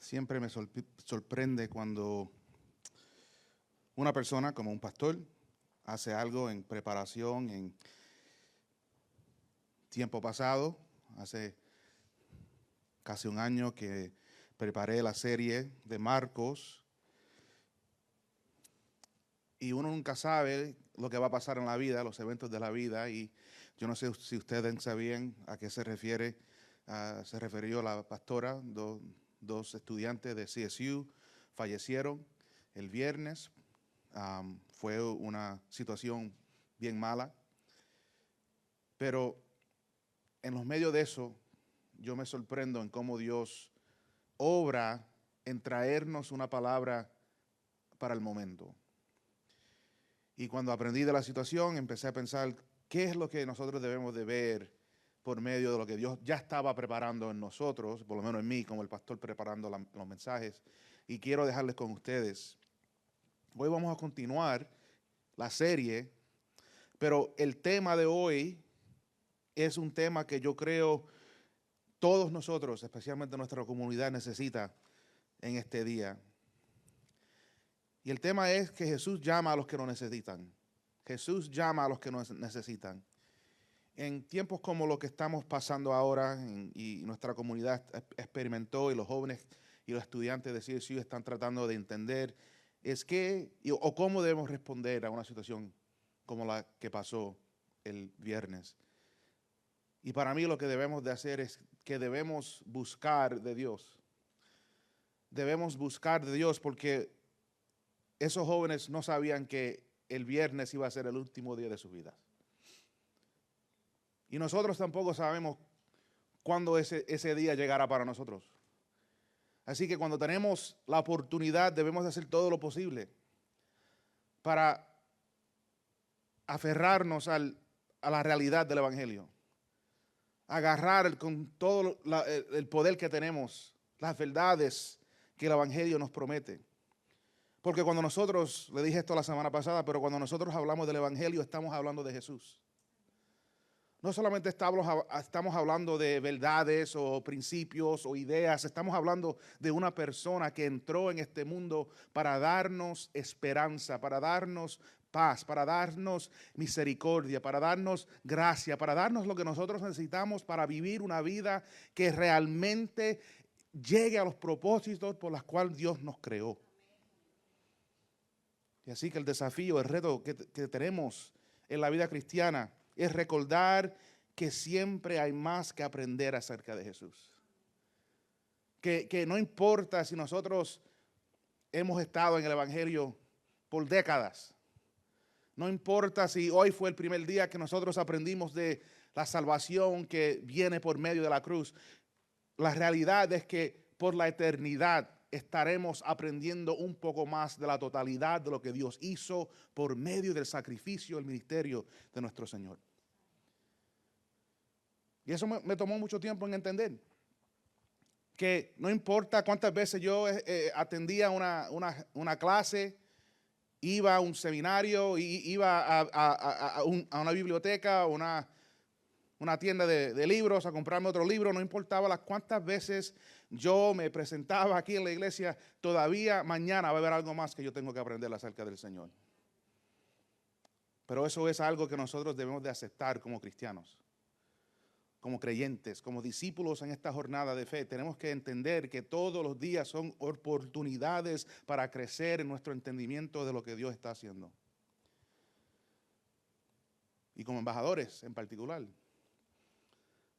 Siempre me sorprende cuando una persona como un pastor hace algo en preparación, en tiempo pasado. Hace casi un año que preparé la serie de Marcos y uno nunca sabe lo que va a pasar en la vida, los eventos de la vida, y yo no sé si ustedes sabían a qué se refiere. Se refirió la pastora, dos estudiantes de CSU fallecieron el viernes. Fue una situación bien mala, pero en los medios de eso yo me sorprendo en cómo Dios obra en traernos una palabra para el momento. Y cuando aprendí de la situación, empecé a pensar qué es lo que nosotros debemos de ver por medio de lo que Dios ya estaba preparando en nosotros, por lo menos en mí, como el pastor preparando los mensajes. Y quiero dejarles con ustedes. Hoy vamos a continuar la serie, pero el tema de hoy es un tema que yo creo todos nosotros, especialmente nuestra comunidad, necesita en este día. Y el tema es que Jesús llama a los que lo necesitan. Jesús llama a los que nos necesitan. En tiempos como lo que estamos pasando ahora y nuestra comunidad experimentó, y los jóvenes y los estudiantes de CSU están tratando de entender, es que o cómo debemos responder a una situación como la que pasó el viernes. Y para mí lo que debemos de hacer es que debemos buscar de Dios. Debemos buscar de Dios porque esos jóvenes no sabían que el viernes iba a ser el último día de sus vidas. Y nosotros tampoco sabemos cuándo ese día llegará para nosotros. Así que cuando tenemos la oportunidad debemos de hacer todo lo posible para aferrarnos a la realidad del Evangelio. Agarrar con todo el poder que tenemos, las verdades que el Evangelio nos promete. Porque cuando nosotros, le dije esto la semana pasada, pero cuando nosotros hablamos del Evangelio estamos hablando de Jesús. No solamente estamos hablando de verdades o principios o ideas, estamos hablando de una persona que entró en este mundo para darnos esperanza, para darnos paz, para darnos misericordia, para darnos gracia, para darnos lo que nosotros necesitamos para vivir una vida que realmente llegue a los propósitos por los cuales Dios nos creó. Y así que el desafío, el reto que tenemos en la vida cristiana es recordar que siempre hay más que aprender acerca de Jesús. Que no importa si nosotros hemos estado en el Evangelio por décadas. No importa si hoy fue el primer día que nosotros aprendimos de la salvación que viene por medio de la cruz. La realidad es que por la eternidad estaremos aprendiendo un poco más de la totalidad de lo que Dios hizo por medio del sacrificio, el ministerio de nuestro Señor. Y eso me tomó mucho tiempo en entender. Que no importa cuántas veces yo atendía una clase, iba a un seminario, iba a una biblioteca, una tienda de libros a comprarme otro libro, no importaba las cuántas veces yo me presentaba aquí en la iglesia, todavía mañana va a haber algo más que yo tengo que aprender acerca del Señor. Pero eso es algo que nosotros debemos de aceptar como cristianos, como creyentes, como discípulos en esta jornada de fe. Tenemos que entender que todos los días son oportunidades para crecer en nuestro entendimiento de lo que Dios está haciendo. Y como embajadores en particular,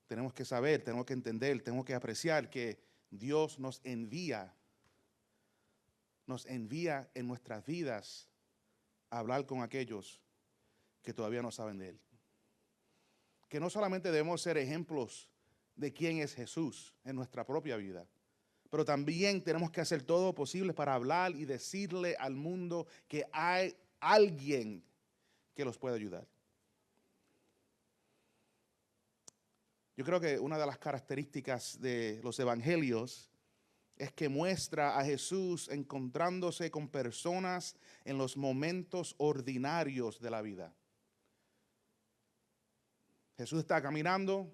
tenemos que saber, tenemos que entender, tenemos que apreciar que Dios nos envía en nuestras vidas a hablar con aquellos que todavía no saben de Él. Que no solamente debemos ser ejemplos de quién es Jesús en nuestra propia vida, pero también tenemos que hacer todo lo posible para hablar y decirle al mundo que hay alguien que los puede ayudar. Yo creo que una de las características de los evangelios es que muestra a Jesús encontrándose con personas en los momentos ordinarios de la vida. Jesús está caminando,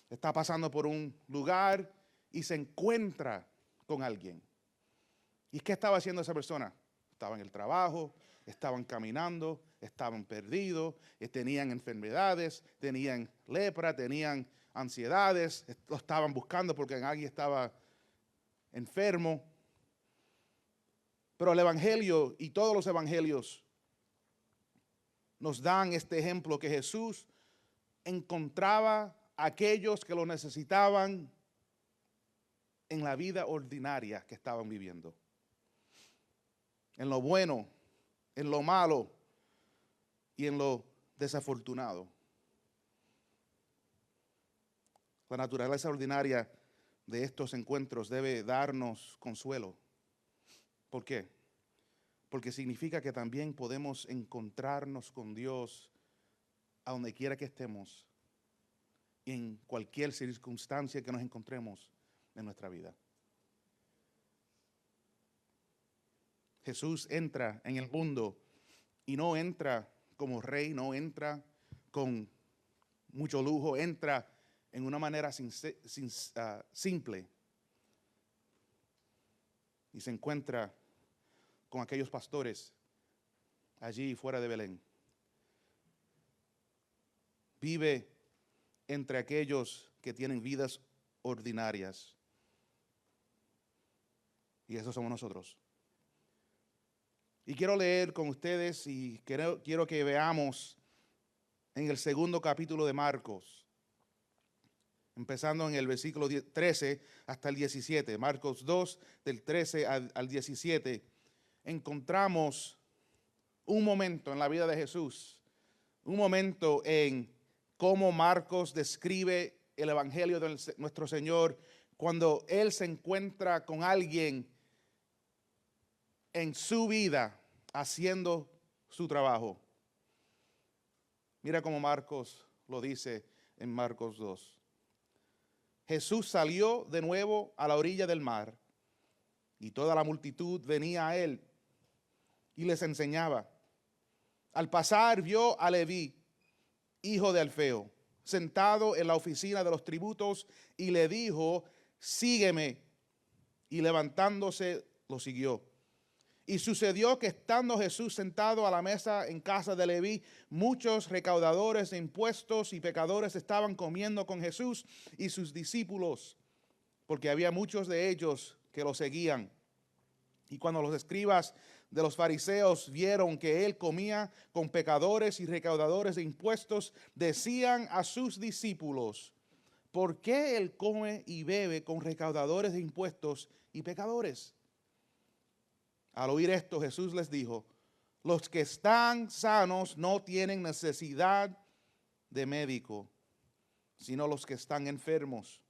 está pasando por un lugar y se encuentra con alguien. ¿Y qué estaba haciendo esa persona? Estaba en el trabajo, estaban caminando, estaban perdidos, tenían enfermedades, tenían lepra, tenían ansiedades, lo estaban buscando porque alguien estaba enfermo. Pero el Evangelio y todos los evangelios nos dan este ejemplo que Jesús encontraba a aquellos que lo necesitaban en la vida ordinaria que estaban viviendo. En lo bueno, en lo malo y en lo desafortunado. La naturaleza ordinaria de estos encuentros debe darnos consuelo. ¿Por qué? Porque significa que también podemos encontrarnos con Dios a donde quiera que estemos, en cualquier circunstancia que nos encontremos en nuestra vida. Jesús entra en el mundo y no entra como rey, no entra con mucho lujo, entra en una manera simple y se encuentra con aquellos pastores allí fuera de Belén. Vive entre aquellos que tienen vidas ordinarias. Y esos somos nosotros. Y quiero leer con ustedes y quiero que veamos en el segundo capítulo de Marcos, empezando en el versículo 13 hasta el 17. Marcos 2, del 13 al 17. Encontramos un momento en la vida de Jesús, un momento en cómo Marcos describe el Evangelio de nuestro Señor cuando Él se encuentra con alguien en su vida haciendo su trabajo. Mira cómo Marcos lo dice en Marcos 2. Jesús salió de nuevo a la orilla del mar y toda la multitud venía a Él y les enseñaba. Al pasar vio a Leví, hijo de Alfeo, sentado en la oficina de los tributos y le dijo, sígueme. Y levantándose lo siguió. Y sucedió que estando Jesús sentado a la mesa en casa de Leví, muchos recaudadores de impuestos y pecadores estaban comiendo con Jesús y sus discípulos, porque había muchos de ellos que lo seguían. Y cuando los escribas de los fariseos vieron que él comía con pecadores y recaudadores de impuestos, decían a sus discípulos, ¿por qué él come y bebe con recaudadores de impuestos y pecadores? Al oír esto, Jesús les dijo, los que están sanos no tienen necesidad de médico, sino los que están enfermos.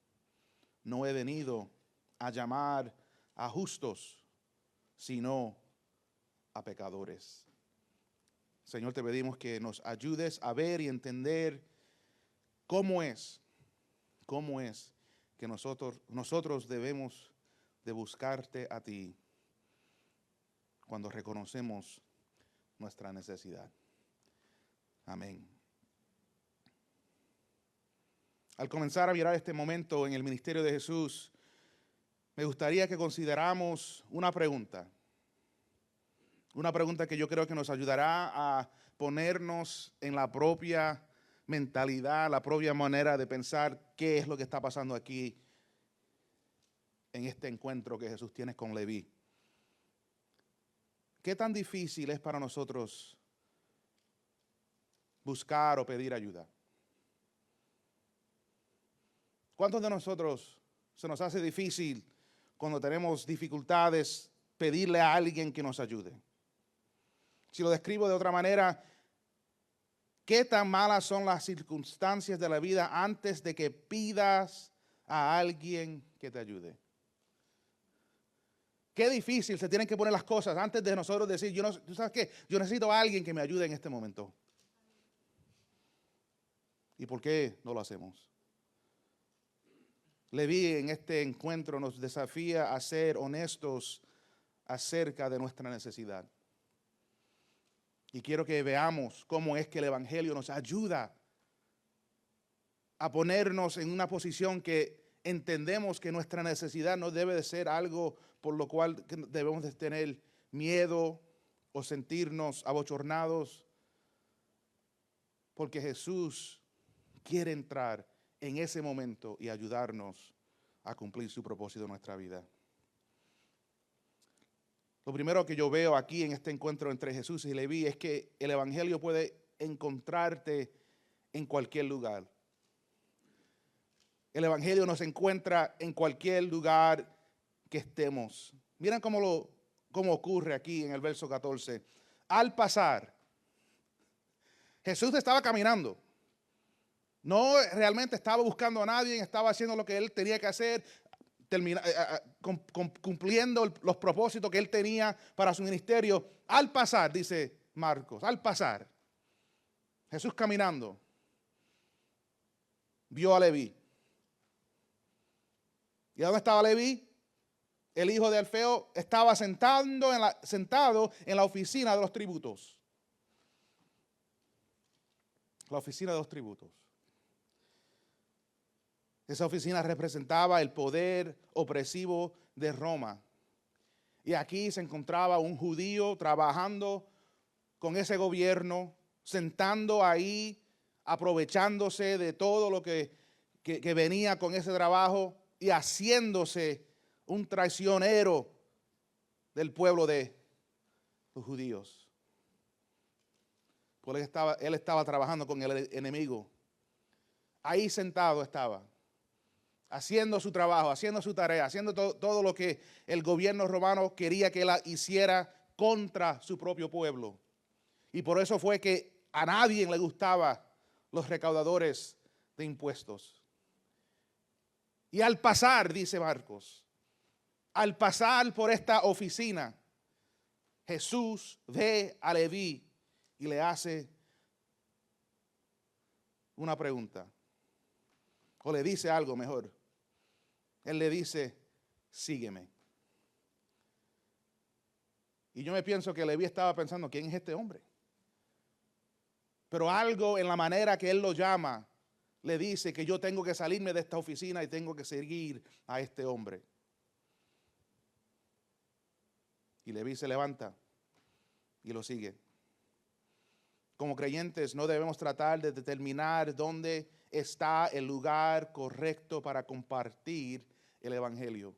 No he venido a llamar a justos, sino a pecadores. Señor, te pedimos que nos ayudes a ver y entender cómo es que nosotros debemos de buscarte a ti cuando reconocemos nuestra necesidad. Amén. Al comenzar a mirar este momento en el ministerio de Jesús, me gustaría que consideramos una pregunta que yo creo que nos ayudará a ponernos en la propia mentalidad, la propia manera de pensar qué es lo que está pasando aquí en este encuentro que Jesús tiene con Leví. ¿Qué tan difícil es para nosotros buscar o pedir ayuda? ¿Cuántos de nosotros se nos hace difícil cuando tenemos dificultades pedirle a alguien que nos ayude? Si lo describo de otra manera, ¿qué tan malas son las circunstancias de la vida antes de que pidas a alguien que te ayude? Qué difícil se tienen que poner las cosas antes de nosotros decir, ¿tú sabes qué? Yo necesito a alguien que me ayude en este momento. ¿Y por qué no lo hacemos? Leví en este encuentro nos desafía a ser honestos acerca de nuestra necesidad. Y quiero que veamos cómo es que el Evangelio nos ayuda a ponernos en una posición que entendemos que nuestra necesidad no debe de ser algo por lo cual debemos de tener miedo o sentirnos abochornados, porque Jesús quiere entrar en ese momento y ayudarnos a cumplir su propósito en nuestra vida. Lo primero que yo veo aquí en este encuentro entre Jesús y Leví es que el evangelio puede encontrarte en cualquier lugar. El evangelio nos encuentra en cualquier lugar que estemos. Miren cómo ocurre aquí en el verso 14. Al pasar, Jesús estaba caminando. No realmente estaba buscando a nadie, estaba haciendo lo que él tenía que hacer, cumpliendo los propósitos que él tenía para su ministerio. Al pasar, dice Marcos, al pasar, Jesús caminando, vio a Leví. ¿Y dónde estaba Leví? El hijo de Alfeo estaba sentado en la oficina de los tributos. La oficina de los tributos. Esa oficina representaba el poder opresivo de Roma. Y aquí se encontraba un judío trabajando con ese gobierno, sentando ahí, aprovechándose de todo lo que venía con ese trabajo y haciéndose un traicionero del pueblo de los judíos. Pues él estaba trabajando con el enemigo. Ahí sentado estaba, haciendo su trabajo, haciendo su tarea, haciendo todo lo que el gobierno romano quería que él hiciera contra su propio pueblo. Y por eso fue que a nadie le gustaban los recaudadores de impuestos. Y al pasar, dice Marcos, al pasar por esta oficina, Jesús ve a Leví y le hace una pregunta. O le dice algo mejor. Él le dice, sígueme. Y yo me pienso que Leví estaba pensando, ¿quién es este hombre? Pero algo en la manera que él lo llama, le dice que yo tengo que salirme de esta oficina y tengo que seguir a este hombre. Y Leví se levanta y lo sigue. Como creyentes no debemos tratar de determinar dónde está el lugar correcto para compartir el evangelio.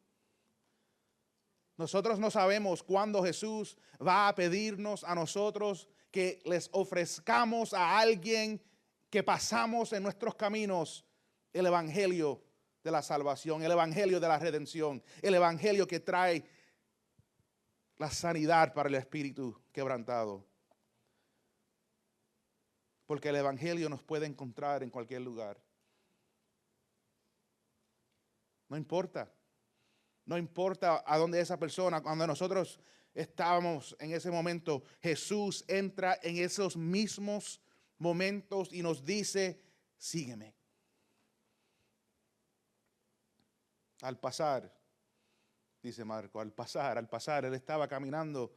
Nosotros no sabemos cuándo Jesús va a pedirnos a nosotros que les ofrezcamos a alguien que pasamos en nuestros caminos el evangelio de la salvación, el evangelio de la redención, el evangelio que trae la sanidad para el espíritu quebrantado. Porque el evangelio nos puede encontrar en cualquier lugar. No importa a dónde esa persona, cuando nosotros estábamos en ese momento, Jesús entra en esos mismos momentos y nos dice, sígueme. Al pasar, dice Marco, al pasar, él estaba caminando,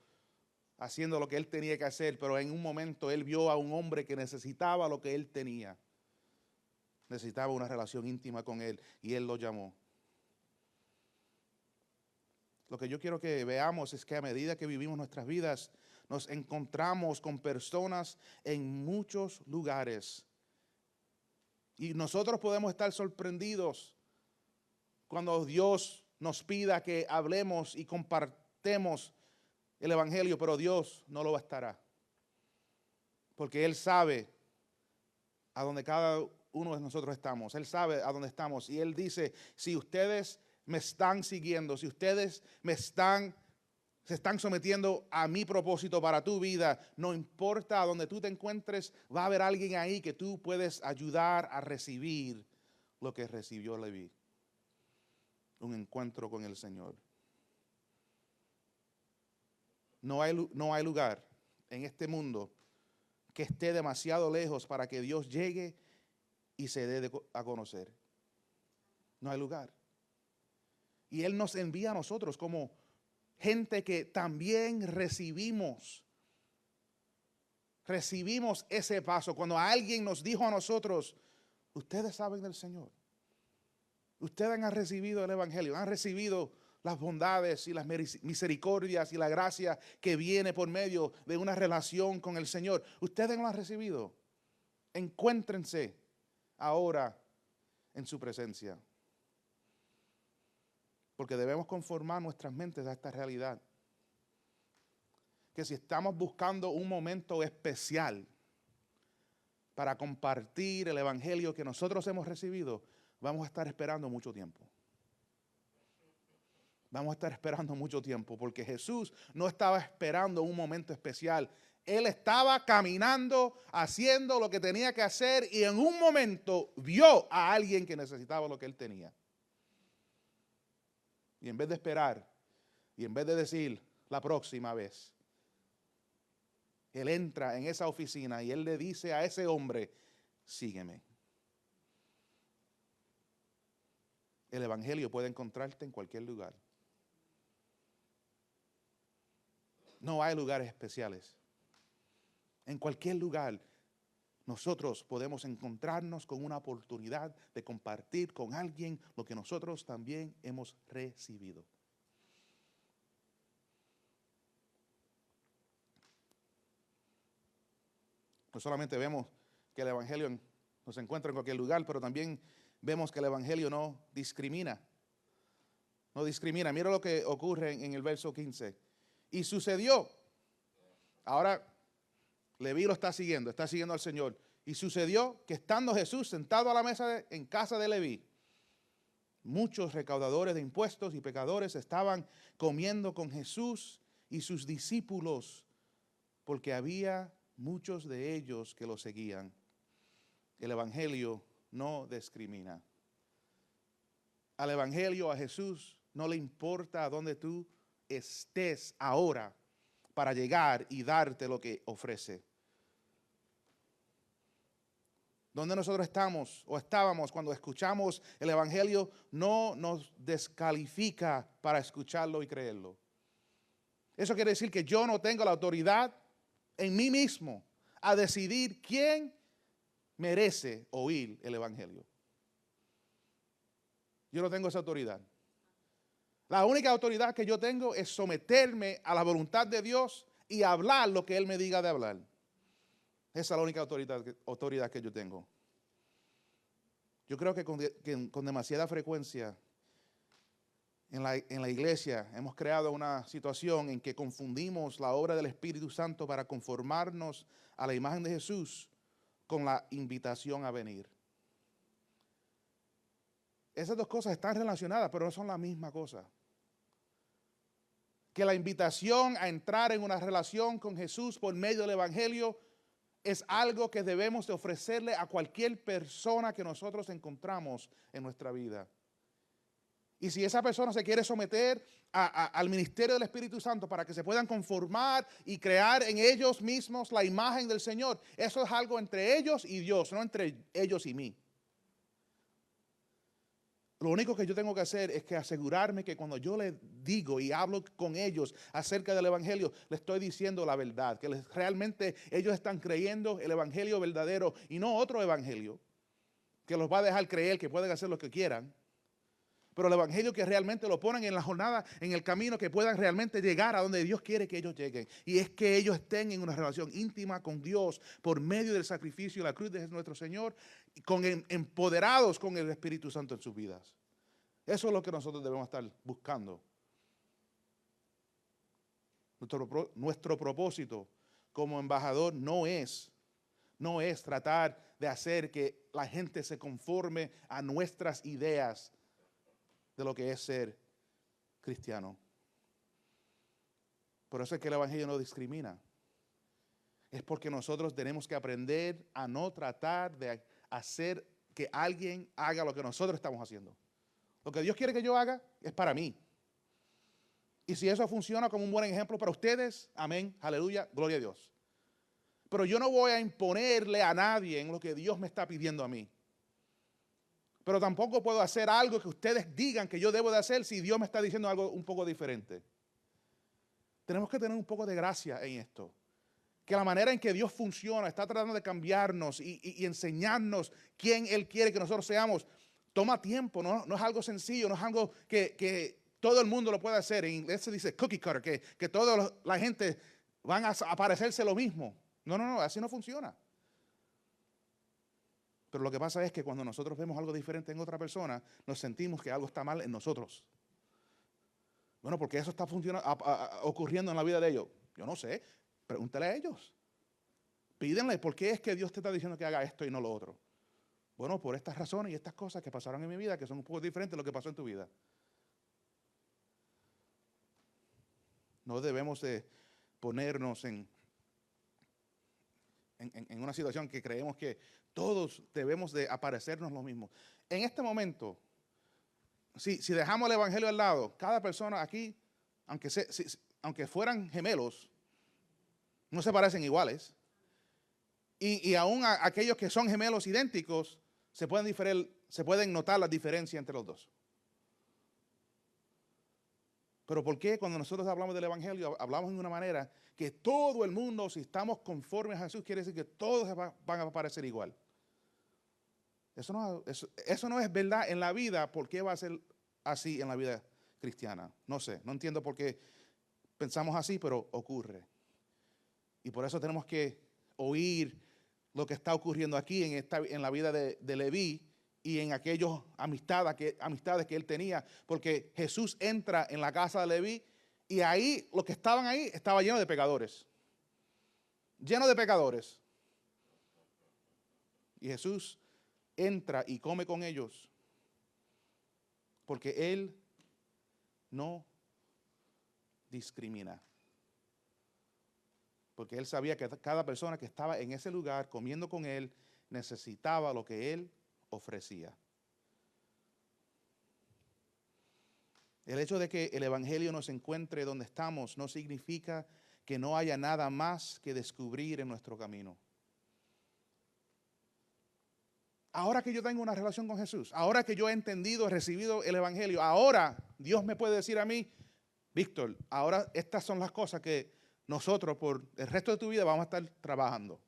haciendo lo que él tenía que hacer, pero en un momento él vio a un hombre que necesitaba lo que él tenía. Necesitaba una relación íntima con él y él lo llamó. Lo que yo quiero que veamos es que a medida que vivimos nuestras vidas, nos encontramos con personas en muchos lugares. Y nosotros podemos estar sorprendidos cuando Dios nos pida que hablemos y compartamos el evangelio, pero Dios no lo bastará. Porque Él sabe a dónde cada uno de nosotros estamos. Él sabe a dónde estamos. Y Él dice, si ustedes me están siguiendo, si ustedes se están sometiendo a mi propósito para tu vida, no importa a dónde tú te encuentres, va a haber alguien ahí que tú puedes ayudar a recibir lo que recibió Leví. Un encuentro con el Señor. No hay lugar en este mundo que esté demasiado lejos para que Dios llegue y se dé a conocer. No hay lugar. Y Él nos envía a nosotros como gente que también recibimos ese paso. Cuando alguien nos dijo a nosotros, ustedes saben del Señor. Ustedes han recibido el evangelio, han recibido las bondades y las misericordias y la gracia que viene por medio de una relación con el Señor. Ustedes no lo han recibido. Encuéntrense ahora en su presencia. Porque debemos conformar nuestras mentes a esta realidad. Que si estamos buscando un momento especial para compartir el evangelio que nosotros hemos recibido, vamos a estar esperando mucho tiempo. Vamos a estar esperando mucho tiempo, porque Jesús no estaba esperando un momento especial. Él estaba caminando, haciendo lo que tenía que hacer, y en un momento vio a alguien que necesitaba lo que él tenía. Y en vez de esperar, y en vez de decir la próxima vez, él entra en esa oficina y él le dice a ese hombre, sígueme. El evangelio puede encontrarte en cualquier lugar. No hay lugares especiales. En cualquier lugar nosotros podemos encontrarnos con una oportunidad de compartir con alguien lo que nosotros también hemos recibido. No solamente vemos que el evangelio nos encuentra en cualquier lugar, pero también vemos que el evangelio no discrimina. No discrimina. Mira lo que ocurre en el verso 15. Y sucedió. Ahora Leví lo está siguiendo al Señor. Y sucedió que estando Jesús sentado a la mesa en casa de Leví, muchos recaudadores de impuestos y pecadores estaban comiendo con Jesús y sus discípulos, porque había muchos de ellos que lo seguían. El evangelio no discrimina. Al evangelio, a Jesús, no le importa a dónde tú estés ahora para llegar y darte lo que ofrece. Donde nosotros estamos o estábamos cuando escuchamos el evangelio no nos descalifica para escucharlo y creerlo. Eso quiere decir que yo no tengo la autoridad en mí mismo a decidir quién merece oír el evangelio. Yo no tengo esa autoridad. La única autoridad que yo tengo es someterme a la voluntad de Dios y hablar lo que Él me diga de hablar. Esa es la única autoridad que yo tengo. Yo creo que con demasiada frecuencia en la iglesia hemos creado una situación en que confundimos la obra del Espíritu Santo para conformarnos a la imagen de Jesús con la invitación a venir. Esas dos cosas están relacionadas, pero no son la misma cosa. Que la invitación a entrar en una relación con Jesús por medio del evangelio es algo que debemos de ofrecerle a cualquier persona que nosotros encontramos en nuestra vida. Y si esa persona se quiere someter al ministerio del Espíritu Santo para que se puedan conformar y crear en ellos mismos la imagen del Señor, eso es algo entre ellos y Dios, no entre ellos y mí. Lo único que yo tengo que hacer es que asegurarme que cuando yo les digo y hablo con ellos acerca del evangelio, les estoy diciendo la verdad, que realmente ellos están creyendo el evangelio verdadero y no otro evangelio que los va a dejar creer que pueden hacer lo que quieran, pero el evangelio que realmente lo ponen en la jornada, en el camino, que puedan realmente llegar a donde Dios quiere que ellos lleguen. Y es que ellos estén en una relación íntima con Dios por medio del sacrificio de la cruz de nuestro Señor, empoderados con el Espíritu Santo en sus vidas. Eso es lo que nosotros debemos estar buscando. Nuestro propósito como embajador no es tratar de hacer que la gente se conforme a nuestras ideas de lo que es ser cristiano. Por eso es que el evangelio no discrimina. Es porque nosotros tenemos que aprender a no tratar de hacer que alguien haga lo que nosotros estamos haciendo. Lo que Dios quiere que yo haga es para mí. Y si eso funciona como un buen ejemplo para ustedes, amén, aleluya, gloria a Dios. Pero yo no voy a imponerle a nadie en lo que Dios me está pidiendo a mí. Pero tampoco puedo hacer algo que ustedes digan que yo debo de hacer si Dios me está diciendo algo un poco diferente. Tenemos que tener un poco de gracia en esto. Que la manera en que Dios funciona, está tratando de cambiarnos y enseñarnos quién Él quiere que nosotros seamos. toma tiempo, no es algo sencillo, no es algo que todo el mundo lo puede hacer. En inglés se dice cookie cutter, que toda la gente van a parecerse lo mismo. No, así no funciona. Pero lo que pasa es que cuando nosotros vemos algo diferente en otra persona, nos sentimos que algo está mal en nosotros. Bueno, porque eso está ocurriendo en la vida de ellos. Yo no sé, pregúntale a ellos. Pídenle, ¿por qué es que Dios te está diciendo que haga esto y no lo otro? Bueno, por estas razones y estas cosas que pasaron en mi vida, que son un poco diferentes de lo que pasó en tu vida. No debemos de ponernos en una situación que creemos que todos debemos de aparecernos lo mismo. En este momento, si dejamos el evangelio al lado, cada persona aquí, aunque fueran gemelos, no se parecen iguales. Y aún aquellos que son gemelos idénticos, se pueden notar las diferencias entre los dos. Pero ¿por qué cuando nosotros hablamos del evangelio, hablamos de una manera que todo el mundo, si estamos conformes a Jesús, quiere decir que todos van a parecer igual? Eso no es verdad en la vida. ¿Por qué va a ser así en la vida cristiana? No sé, no entiendo por qué pensamos así, pero ocurre. Y por eso tenemos que oír lo que está ocurriendo aquí en la vida de Leví y en aquellas amistades que él tenía, porque Jesús entra en la casa de Leví y ahí, los que estaban ahí, estaba lleno de pecadores. Lleno de pecadores. Y Jesús entra y come con ellos, porque Él no discrimina. Porque Él sabía que cada persona que estaba en ese lugar comiendo con Él necesitaba lo que Él ofrecía. El hecho de que el evangelio nos encuentre donde estamos no significa que no haya nada más que descubrir en nuestro camino. Ahora que yo tengo una relación con Jesús, ahora que yo he entendido, he recibido el evangelio, ahora Dios me puede decir a mí, Víctor, ahora estas son las cosas que nosotros por el resto de tu vida vamos a estar trabajando.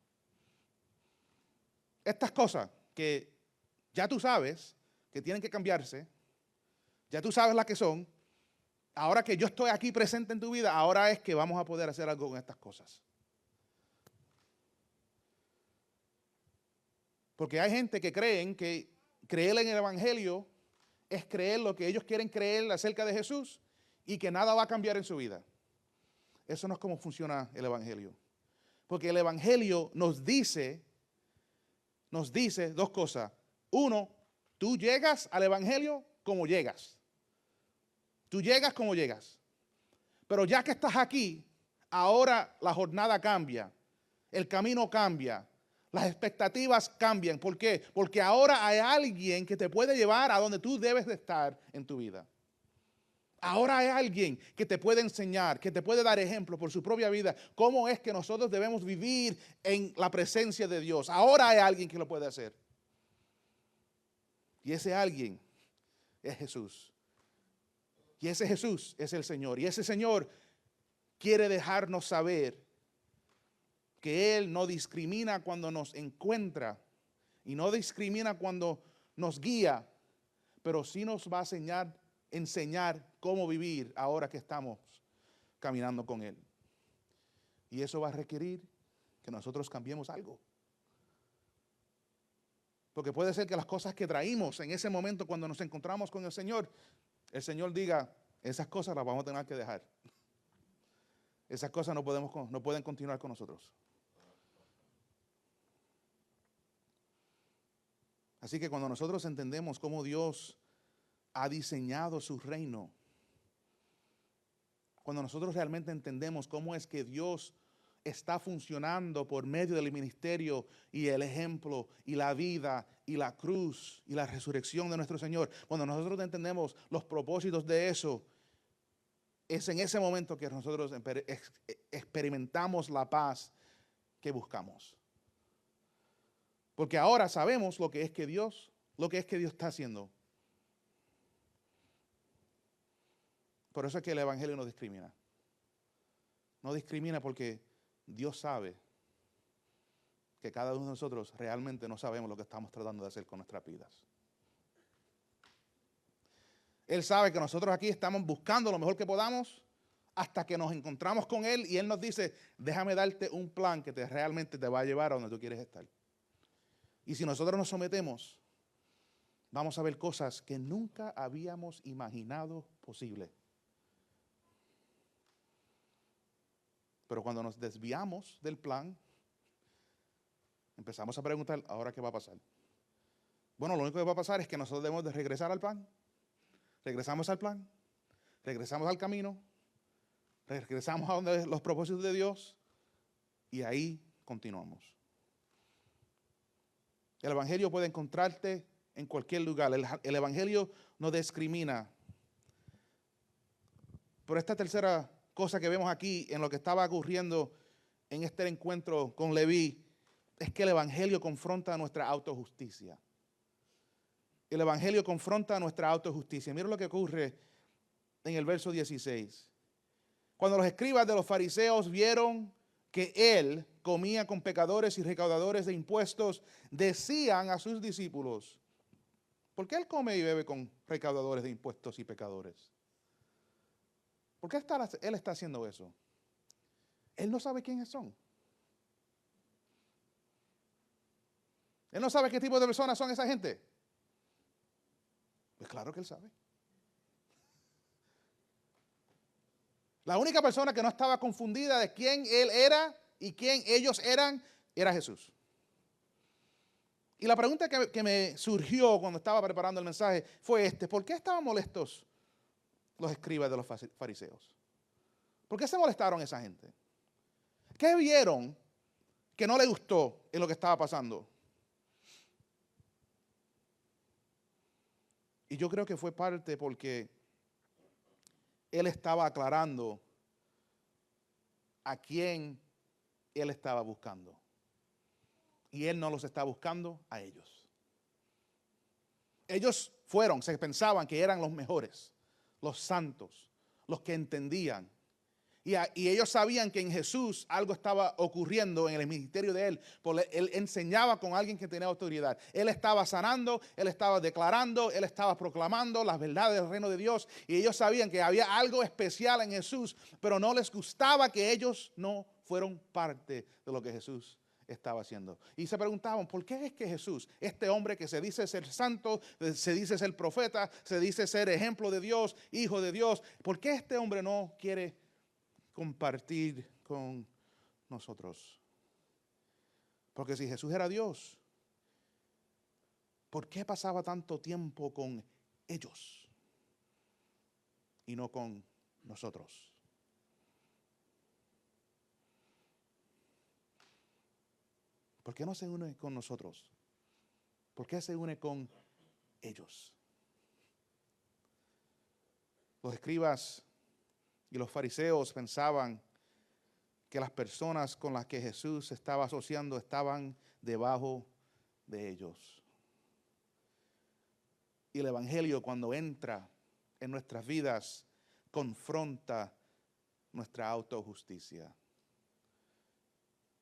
Estas cosas que ya tú sabes que tienen que cambiarse, ya tú sabes las que son, ahora que yo estoy aquí presente en tu vida, ahora es que vamos a poder hacer algo con estas cosas. Porque hay gente que creen que creer en el evangelio es creer lo que ellos quieren creer acerca de Jesús y que nada va a cambiar en su vida. Eso no es como funciona el evangelio. Porque el evangelio nos dice dos cosas. Uno, tú llegas al evangelio como llegas. Tú llegas como llegas. Pero ya que estás aquí, ahora la jornada cambia, el camino cambia, las expectativas cambian. ¿Por qué? Porque ahora hay alguien que te puede llevar a donde tú debes de estar en tu vida. Ahora hay alguien que te puede enseñar, que te puede dar ejemplo por su propia vida, cómo es que nosotros debemos vivir en la presencia de Dios. Ahora hay alguien que lo puede hacer. Y ese alguien es Jesús. Y ese Jesús es el Señor. Y ese Señor quiere dejarnos saber que Él no discrimina cuando nos encuentra y no discrimina cuando nos guía, pero sí nos va a enseñar cómo vivir ahora que estamos caminando con Él. Y eso va a requerir que nosotros cambiemos algo. Porque puede ser que las cosas que traímos en ese momento cuando nos encontramos con el Señor diga, esas cosas las vamos a tener que dejar. Esas cosas no pueden continuar con nosotros. Así que cuando nosotros entendemos cómo Dios ha diseñado su reino, cuando nosotros realmente entendemos cómo es que Dios está funcionando por medio del ministerio y el ejemplo y la vida y la cruz y la resurrección de nuestro Señor, cuando nosotros entendemos los propósitos de eso, es en ese momento que nosotros experimentamos la paz que buscamos. Porque ahora sabemos lo que es que Dios está haciendo. Por eso es que el evangelio no discrimina. No discrimina porque Dios sabe que cada uno de nosotros realmente no sabemos lo que estamos tratando de hacer con nuestras vidas. Él sabe que nosotros aquí estamos buscando lo mejor que podamos hasta que nos encontramos con Él y Él nos dice, déjame darte un plan que realmente te va a llevar a donde tú quieres estar. Y si nosotros nos sometemos, vamos a ver cosas que nunca habíamos imaginado posible. Pero cuando nos desviamos del plan, empezamos a preguntar, ¿ahora qué va a pasar? Bueno, lo único que va a pasar es que nosotros debemos de regresar al plan. Regresamos al plan, regresamos al camino, regresamos a donde los propósitos de Dios y ahí continuamos. El Evangelio puede encontrarte en cualquier lugar. El Evangelio no discrimina. Pero esta tercera cosa que vemos aquí en lo que estaba ocurriendo en este encuentro con Leví es que el Evangelio confronta nuestra autojusticia. El Evangelio confronta nuestra autojusticia. Mira lo que ocurre en el verso 16. Cuando los escribas de los fariseos vieron que él comía con pecadores y recaudadores de impuestos, decían a sus discípulos, ¿por qué él come y bebe con recaudadores de impuestos y pecadores? ¿Por qué él está haciendo eso? Él no sabe quiénes son. Él no sabe qué tipo de personas son esa gente. Pues claro que él sabe. La única persona que no estaba confundida de quién él era y quién ellos eran, era Jesús. Y la pregunta que me surgió cuando estaba preparando el mensaje fue ¿por qué estaban molestos los escribas de los fariseos? ¿Por qué se molestaron esa gente? ¿Qué vieron que no les gustó en lo que estaba pasando? Y yo creo que fue parte porque él estaba aclarando a quién él estaba buscando. Y él no los está buscando a ellos. Ellos se pensaban que eran los mejores, los santos, los que entendían. Y ellos sabían que en Jesús algo estaba ocurriendo en el ministerio de él, porque él enseñaba con alguien que tenía autoridad. Él estaba sanando, él estaba declarando, él estaba proclamando las verdades del reino de Dios. Y ellos sabían que había algo especial en Jesús, pero no les gustaba que ellos no fueron parte de lo que Jesús estaba haciendo. Y se preguntaban, ¿por qué es que Jesús, este hombre que se dice ser santo, se dice ser profeta, se dice ser ejemplo de Dios, hijo de Dios, ¿por qué este hombre no quiere compartir con nosotros? Porque si Jesús era Dios, ¿por qué pasaba tanto tiempo con ellos y no con nosotros? ¿Por qué no se une con nosotros? ¿Por qué se une con ellos? Los escribas y los fariseos pensaban que las personas con las que Jesús estaba asociando estaban debajo de ellos. Y el Evangelio, cuando entra en nuestras vidas, confronta nuestra autojusticia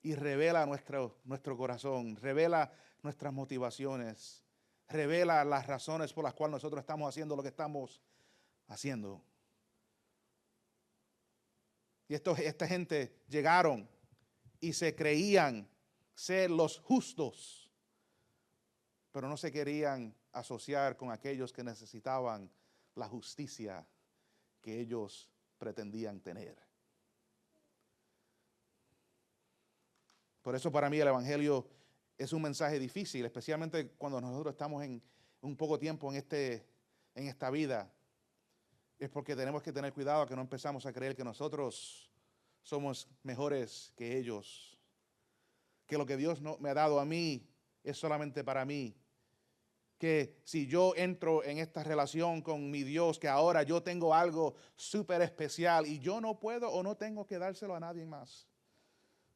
y revela nuestro corazón, revela nuestras motivaciones, revela las razones por las cuales nosotros estamos haciendo lo que estamos haciendo. Y esta gente llegaron y se creían ser los justos, pero no se querían asociar con aquellos que necesitaban la justicia que ellos pretendían tener. Por eso para mí el Evangelio es un mensaje difícil, especialmente cuando nosotros estamos en un poco tiempo en esta vida. Es porque tenemos que tener cuidado que no empezamos a creer que nosotros somos mejores que ellos, que lo que Dios no me ha dado a mí es solamente para mí, que si yo entro en esta relación con mi Dios, que ahora yo tengo algo súper especial y yo no puedo o no tengo que dárselo a nadie más.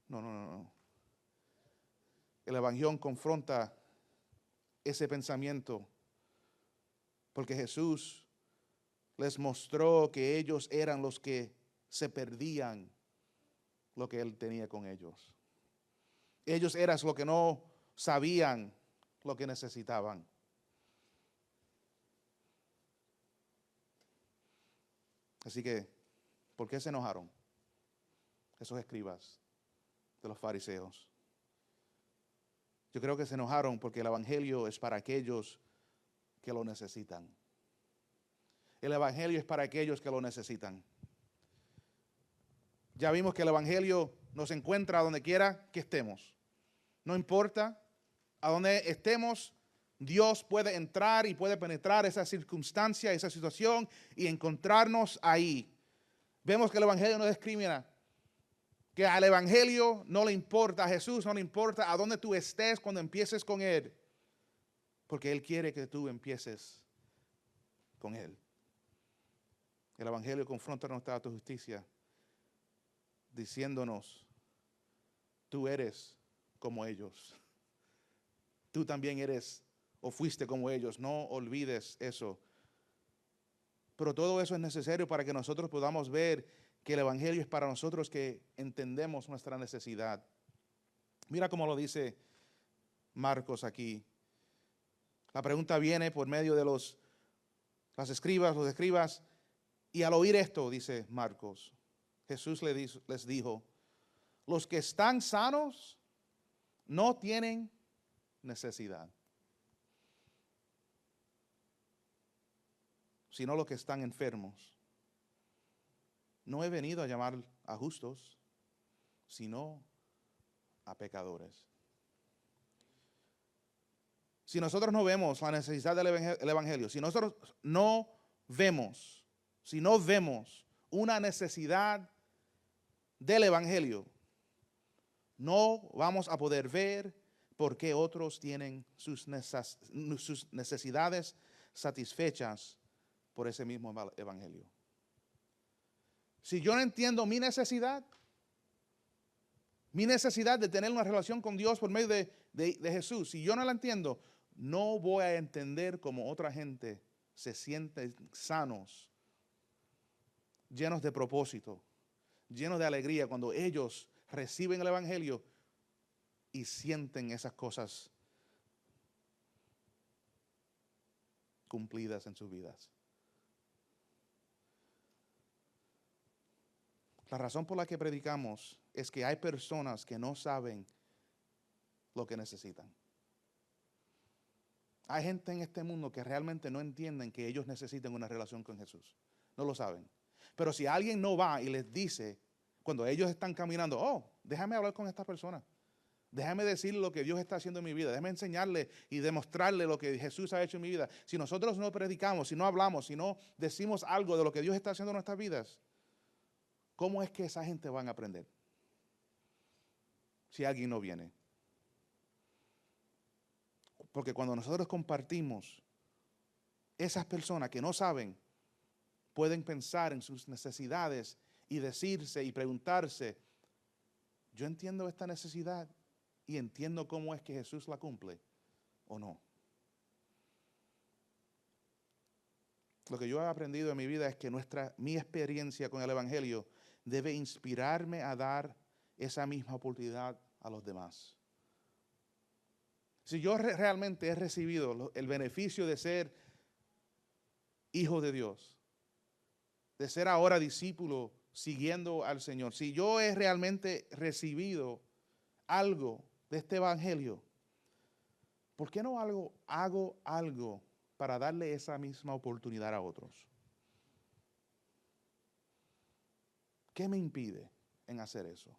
No. El Evangelio confronta ese pensamiento porque Jesús les mostró que ellos eran los que se perdían lo que Él tenía con ellos. Ellos eran los que no sabían lo que necesitaban. Así que, ¿por qué se enojaron esos escribas de los fariseos? Yo creo que se enojaron porque el evangelio es para aquellos que lo necesitan. El evangelio es para aquellos que lo necesitan. Ya vimos que el evangelio nos encuentra donde quiera que estemos. No importa a donde estemos, Dios puede entrar y puede penetrar esa circunstancia, esa situación y encontrarnos ahí. Vemos que el evangelio no discrimina. Que al evangelio no le importa, a Jesús no le importa a dónde tú estés cuando empieces con Él. Porque Él quiere que tú empieces con Él. El evangelio confronta nuestra autojusticia diciéndonos, tú eres como ellos. Tú también eres o fuiste como ellos. No olvides eso. Pero todo eso es necesario para que nosotros podamos ver que el evangelio es para nosotros que entendemos nuestra necesidad. Mira cómo lo dice Marcos aquí. La pregunta viene por medio de los escribas, y al oír esto, dice Marcos, Jesús les dijo, los que están sanos no tienen necesidad, sino los que están enfermos. No he venido a llamar a justos, sino a pecadores. Si nosotros no vemos la necesidad del evangelio, si nosotros no vemos una necesidad del evangelio, no vamos a poder ver por qué otros tienen sus necesidades satisfechas por ese mismo evangelio. Si yo no entiendo mi necesidad de tener una relación con Dios por medio de Jesús, si yo no la entiendo, no voy a entender cómo otra gente se siente sanos, llenos de propósito, llenos de alegría cuando ellos reciben el evangelio y sienten esas cosas cumplidas en sus vidas. La razón por la que predicamos es que hay personas que no saben lo que necesitan. Hay gente en este mundo que realmente no entienden que ellos necesitan una relación con Jesús. No lo saben. Pero si alguien no va y les dice, cuando ellos están caminando, oh, déjame hablar con esta persona. Déjame decirle lo que Dios está haciendo en mi vida. Déjame enseñarle y demostrarle lo que Jesús ha hecho en mi vida. Si nosotros no predicamos, si no hablamos, si no decimos algo de lo que Dios está haciendo en nuestras vidas, ¿cómo es que esa gente van a aprender? Si alguien no viene. Porque cuando nosotros compartimos, esas personas que no saben pueden pensar en sus necesidades y decirse y preguntarse, yo entiendo esta necesidad y entiendo cómo es que Jesús la cumple o no. Lo que yo he aprendido en mi vida es que mi experiencia con el evangelio debe inspirarme a dar esa misma oportunidad a los demás. Si yo realmente he recibido el beneficio de ser hijo de Dios, de ser ahora discípulo siguiendo al Señor, si yo he realmente recibido algo de este evangelio, ¿por qué no hago algo para darle esa misma oportunidad a otros? ¿Qué me impide en hacer eso?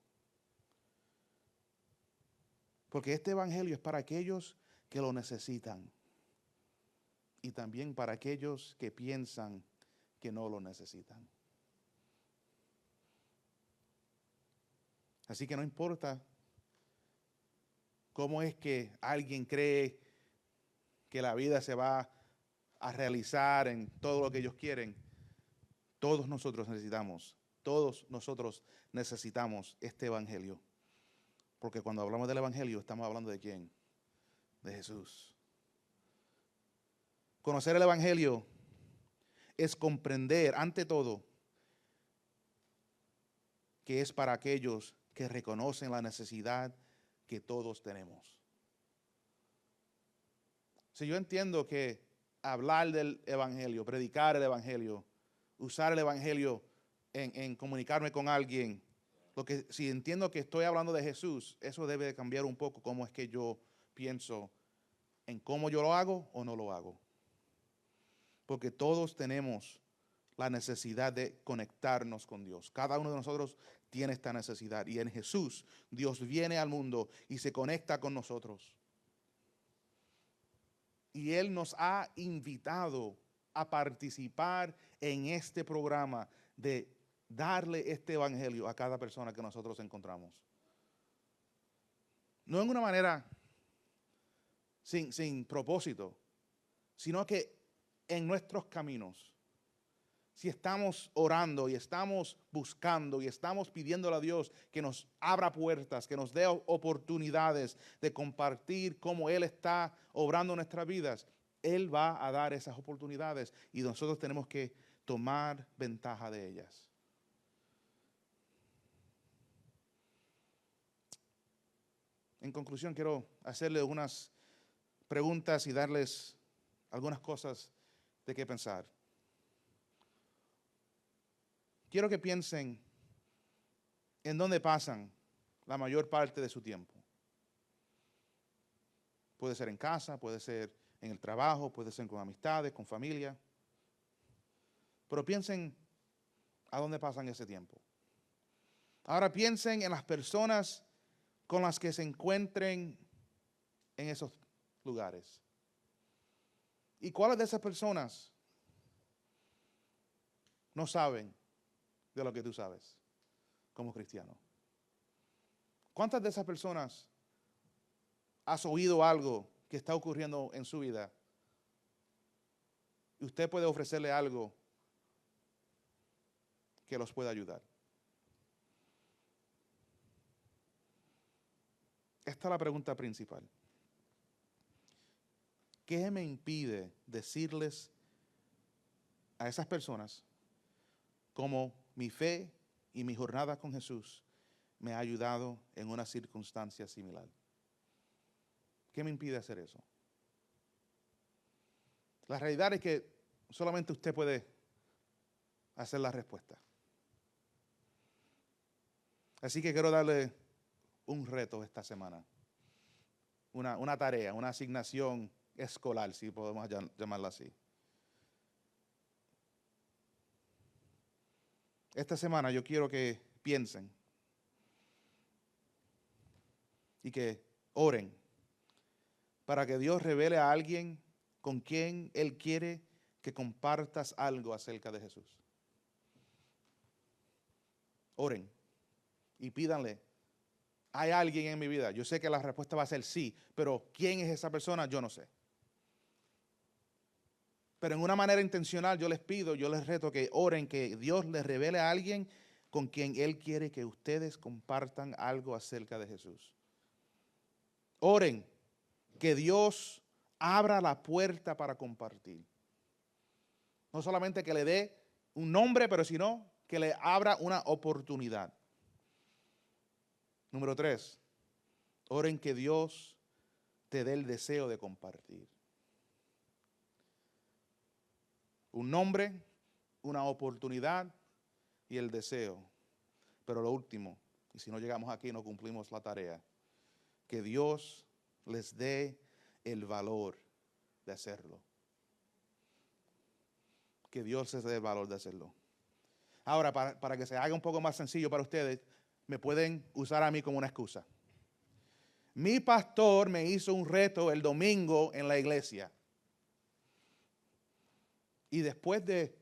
Porque este evangelio es para aquellos que lo necesitan y también para aquellos que piensan que no lo necesitan. Así que no importa cómo es que alguien cree que la vida se va a realizar en todo lo que ellos quieren, todos nosotros necesitamos este evangelio. Porque cuando hablamos del evangelio, estamos hablando ¿de quién? De Jesús. Conocer el evangelio es comprender, ante todo, que es para aquellos que reconocen la necesidad que todos tenemos. Si yo entiendo que hablar del evangelio, predicar el evangelio, usar el evangelio en comunicarme con alguien, si entiendo que estoy hablando de Jesús, eso debe de cambiar un poco cómo es que yo pienso en cómo yo lo hago o no lo hago. Porque todos tenemos la necesidad de conectarnos con Dios. Cada uno de nosotros tiene esta necesidad. Y en Jesús, Dios viene al mundo y se conecta con nosotros. Y Él nos ha invitado a participar en este programa de darle este evangelio a cada persona que nosotros encontramos. No en una manera sin propósito, sino que en nuestros caminos, si estamos orando y estamos buscando y estamos pidiéndole a Dios que nos abra puertas, que nos dé oportunidades de compartir cómo Él está obrando en nuestras vidas, Él va a dar esas oportunidades y nosotros tenemos que tomar ventaja de ellas. En conclusión, quiero hacerle unas preguntas y darles algunas cosas de qué pensar. Quiero que piensen en dónde pasan la mayor parte de su tiempo. Puede ser en casa, puede ser en el trabajo, puede ser con amistades, con familia. Pero piensen a dónde pasan ese tiempo. Ahora piensen en las personas con las que se encuentren en esos lugares. ¿Y cuáles de esas personas no saben de lo que tú sabes como cristiano? ¿Cuántas de esas personas has oído algo que está ocurriendo en su vida y usted puede ofrecerle algo que los pueda ayudar? Esta es la pregunta principal. ¿Qué me impide decirles a esas personas cómo mi fe y mi jornada con Jesús me ha ayudado en una circunstancia similar? ¿Qué me impide hacer eso? La realidad es que solamente usted puede hacer la respuesta. Así que quiero darle un reto esta semana, una tarea, una asignación escolar, si podemos llamarla así. Esta semana yo quiero que piensen y que oren para que Dios revele a alguien con quien Él quiere que compartas algo acerca de Jesús. Oren y pídanle: ¿hay alguien en mi vida? Yo sé que la respuesta va a ser sí, pero ¿quién es esa persona? Yo no sé. Pero en una manera intencional yo les pido, yo les reto que oren, que Dios les revele a alguien con quien Él quiere que ustedes compartan algo acerca de Jesús. Oren que Dios abra la puerta para compartir. No solamente que le dé un nombre, pero sino que le abra una oportunidad. Número 3, oren que Dios te dé el deseo de compartir. Un nombre, una oportunidad y el deseo. Pero lo último, y si no llegamos aquí no cumplimos la tarea, que Dios les dé el valor de hacerlo. Que Dios les dé el valor de hacerlo. Ahora, para que se haga un poco más sencillo para ustedes, me pueden usar a mí como una excusa. Mi pastor me hizo un reto el domingo en la iglesia. Y después de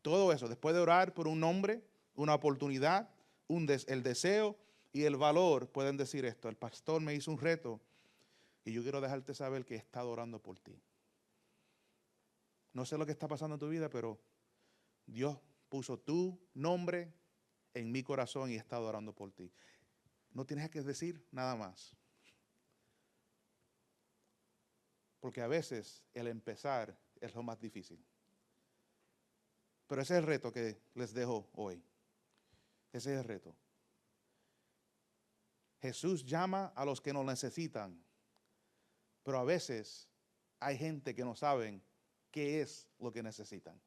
todo eso, después de orar por un nombre, una oportunidad, el deseo y el valor, pueden decir esto: el pastor me hizo un reto y yo quiero dejarte saber que he estado orando por ti. No sé lo que está pasando en tu vida, pero Dios puso tu nombre en mi corazón y he estado orando por ti. No tienes que decir nada más. Porque a veces el empezar es lo más difícil. Pero ese es el reto que les dejo hoy. Ese es el reto. Jesús llama a los que nos necesitan, pero a veces hay gente que no saben qué es lo que necesitan.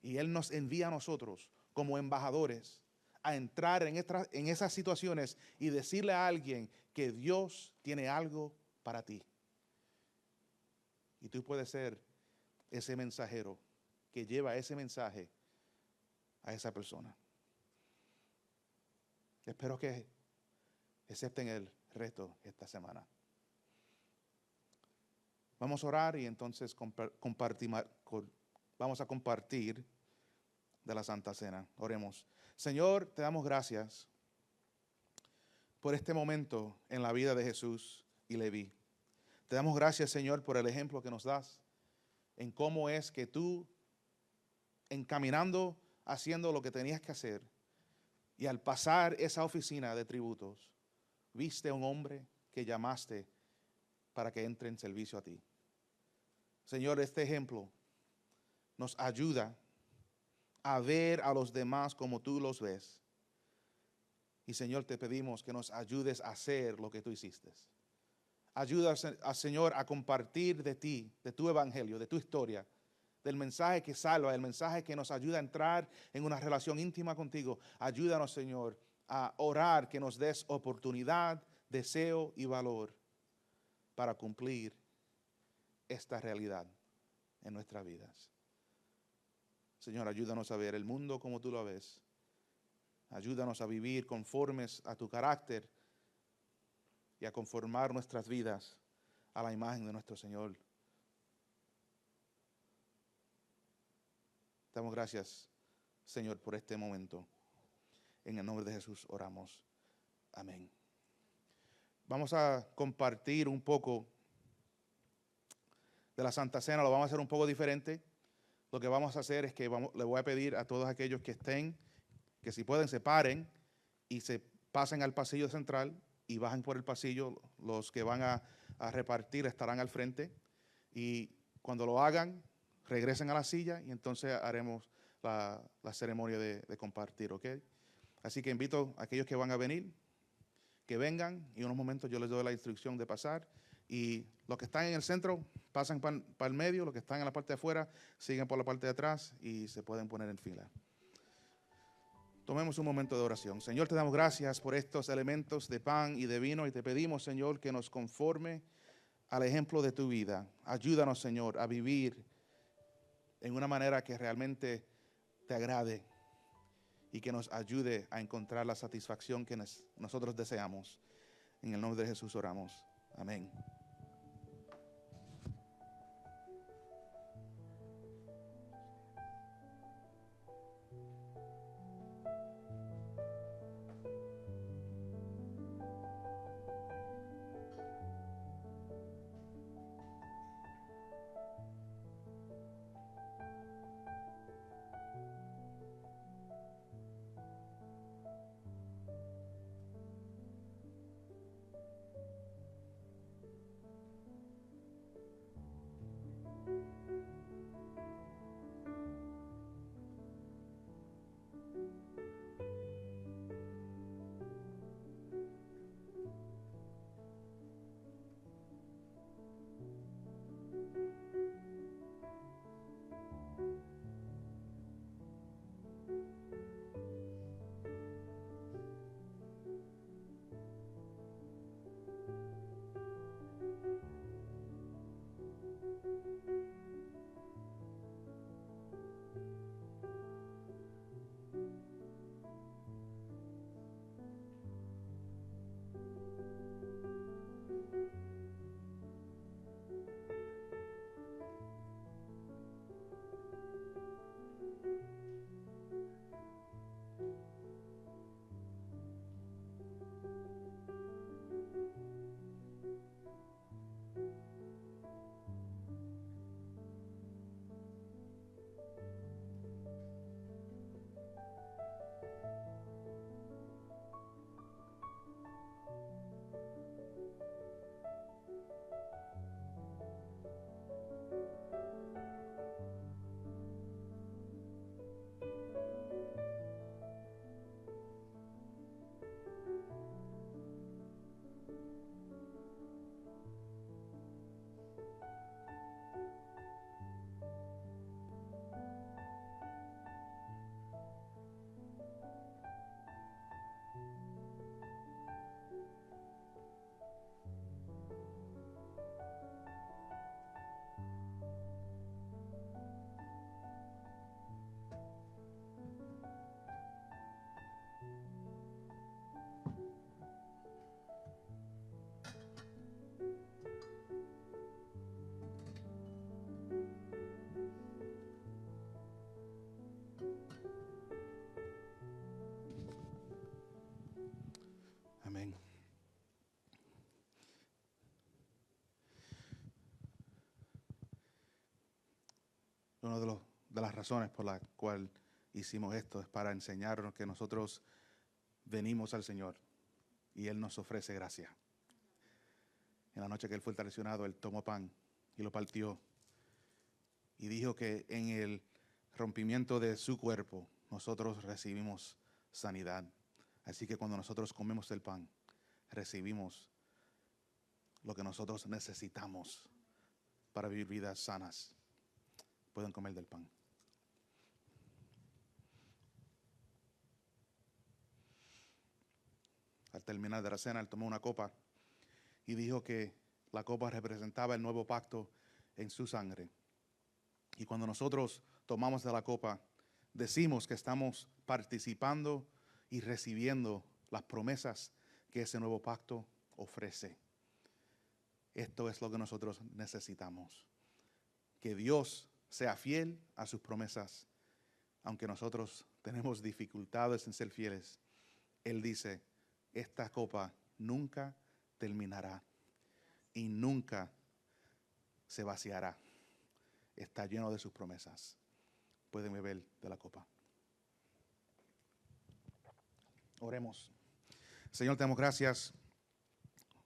Y Él nos envía a nosotros como embajadores a entrar en esas situaciones y decirle a alguien que Dios tiene algo para ti. Y tú puedes ser ese mensajero que lleva ese mensaje a esa persona. Espero que acepten el reto esta semana. Vamos a orar y entonces vamos a compartir de la Santa Cena. Oremos. Señor, te damos gracias por este momento en la vida de Jesús y Leví. Te damos gracias, Señor, por el ejemplo que nos das en cómo es que tú, encaminando, haciendo lo que tenías que hacer, y al pasar esa oficina de tributos, viste a un hombre que llamaste para que entre en servicio a ti. Señor, este ejemplo nos ayuda a ver a los demás como tú los ves. Y Señor, te pedimos que nos ayudes a hacer lo que tú hiciste. Ayuda, Señor, a compartir de ti, de tu evangelio, de tu historia, del mensaje que salva, el mensaje que nos ayuda a entrar en una relación íntima contigo. Ayúdanos, Señor, a orar que nos des oportunidad, deseo y valor para cumplir esta realidad en nuestras vidas. Señor, ayúdanos a ver el mundo como tú lo ves. Ayúdanos a vivir conformes a tu carácter y a conformar nuestras vidas a la imagen de nuestro Señor. Damos gracias, Señor, por este momento. En el nombre de Jesús oramos. Amén. Vamos a compartir un poco de la Santa Cena. Lo vamos a hacer un poco diferente. Lo que vamos a hacer es que le voy a pedir a todos aquellos que estén, que si pueden se paren y se pasen al pasillo central y bajen por el pasillo. Los que van a repartir estarán al frente y cuando lo hagan regresen a la silla y entonces haremos la ceremonia de compartir, ¿ok? Así que invito a aquellos que van a venir, que vengan y en unos momentos yo les doy la instrucción de pasar y los que están en el centro pasan para el medio, los que están en la parte de afuera siguen por la parte de atrás y se pueden poner en fila. Tomemos un momento de oración. Señor, te damos gracias por estos elementos de pan y de vino y te pedimos, Señor, que nos conforme al ejemplo de tu vida. Ayúdanos, Señor, a vivir en una manera que realmente te agrade y que nos ayude a encontrar la satisfacción que nosotros deseamos. En el nombre de Jesús oramos. Amén. Una de las razones por la cual hicimos esto es para enseñarnos que nosotros venimos al Señor y Él nos ofrece gracia. En la noche que Él fue traicionado, Él tomó pan y lo partió y dijo que en el rompimiento de su cuerpo nosotros recibimos sanidad. Así que cuando nosotros comemos el pan, recibimos lo que nosotros necesitamos para vivir vidas sanas. Pueden comer del pan. Al terminar de la cena, Él tomó una copa y dijo que la copa representaba el nuevo pacto en su sangre. Y cuando nosotros tomamos de la copa, decimos que estamos participando y recibiendo las promesas que ese nuevo pacto ofrece. Esto es lo que nosotros necesitamos. Que Dios sea fiel a sus promesas. Aunque nosotros tenemos dificultades en ser fieles, Él dice, esta copa nunca terminará y nunca se vaciará. Está lleno de sus promesas. Pueden beber de la copa. Oremos. Señor, te damos gracias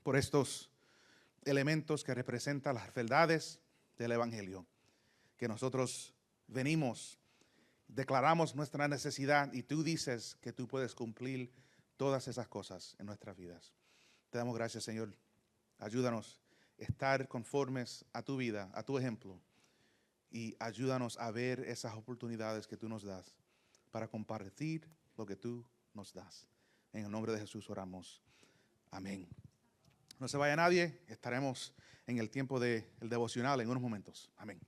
por estos elementos que representan las verdades del Evangelio. Que nosotros venimos, declaramos nuestra necesidad y tú dices que tú puedes cumplir todas esas cosas en nuestras vidas. Te damos gracias, Señor. Ayúdanos a estar conformes a tu vida, a tu ejemplo. Y ayúdanos a ver esas oportunidades que tú nos das para compartir lo que tú nos das. En el nombre de Jesús oramos. Amén. No se vaya nadie. Estaremos en el tiempo del devocional en unos momentos. Amén.